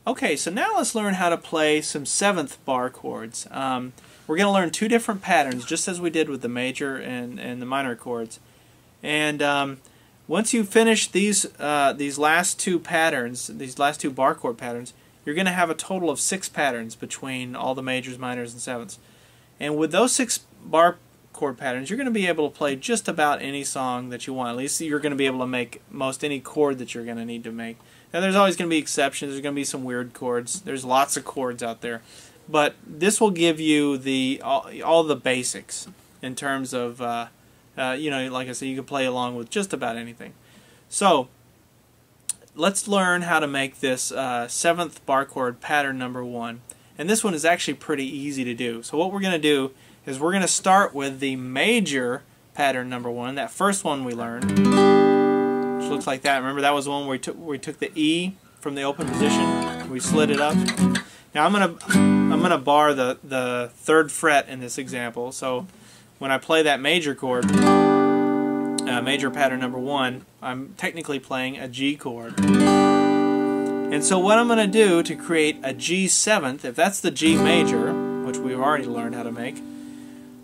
Okay, so now let's learn how to play some 7th bar chords. We're going to learn two different patterns, just as we did with the major and the minor chords. And once you finish these last two patterns, these last two bar chord patterns, you're going to have a total of 6 patterns between all the majors, minors, and 7ths. And with those 6 bar chord patterns, you're going to be able to play just about any song that you want. At least you're going to be able to make most any chord that you're going to need to make. Now there's always going to be exceptions. There's going to be some weird chords. There's lots of chords out there. But this will give you all the basics in terms of, you know, like I said, you can play along with just about anything. So let's learn how to make this 7th bar chord pattern number 1. And this one is actually pretty easy to do. So what we're going to do is we're going to start with the major pattern number 1, that first one we learned, which looks like that. Remember, that was the one where we took the E from the open position, we slid it up. Now I'm gonna bar the 3rd fret in this example. So when I play that major chord, major pattern number 1, I'm technically playing a G chord. And so what I'm going to do to create a G 7th, if that's the G major, which we've already learned how to make,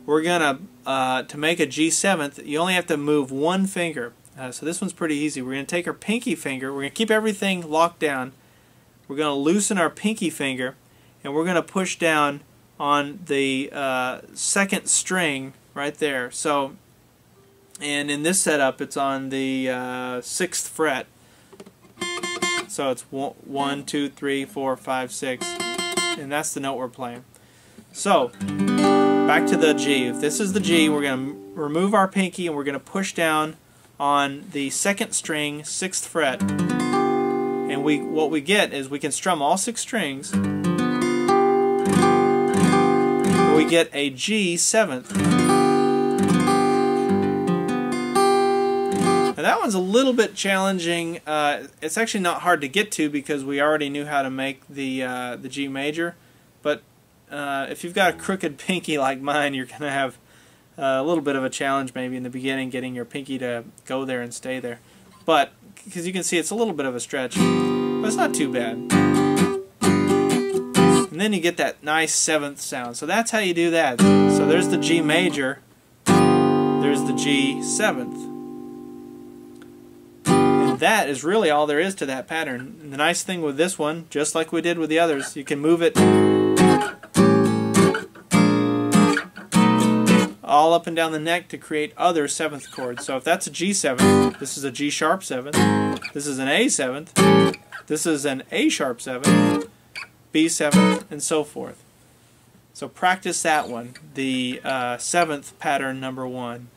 we're going to make a G 7th, you only have to move one finger. So this one's pretty easy. We're going to take our pinky finger, we're going to keep everything locked down, we're going to loosen our pinky finger, and we're going to push down on the 2nd string right there. So, and in this setup it's on the 6th fret. So it's 1, 2, 3, 4, 5, 6, and that's the note we're playing. So back to the G. If this is the G, we're going to remove our pinky and we're going to push down on the 2nd string, 6th fret. And what we get is we can strum all 6 strings. And we get a G 7th. Now that one's a little bit challenging. It's actually not hard to get to because we already knew how to make the G major. But if you've got a crooked pinky like mine, you're going to have a little bit of a challenge maybe in the beginning getting your pinky to go there and stay there. But because you can see it's a little bit of a stretch, but it's not too bad. And then you get that nice 7th sound. So that's how you do that. So there's the G major, there's the G 7th. That is really all there is to that pattern. And the nice thing with this one, just like we did with the others, you can move it all up and down the neck to create other 7th chords. So if that's a G 7th, this is a G sharp 7th, this is an A 7th, this is an A sharp 7th, B 7th, and so forth. So practice that one, the 7th pattern number 1.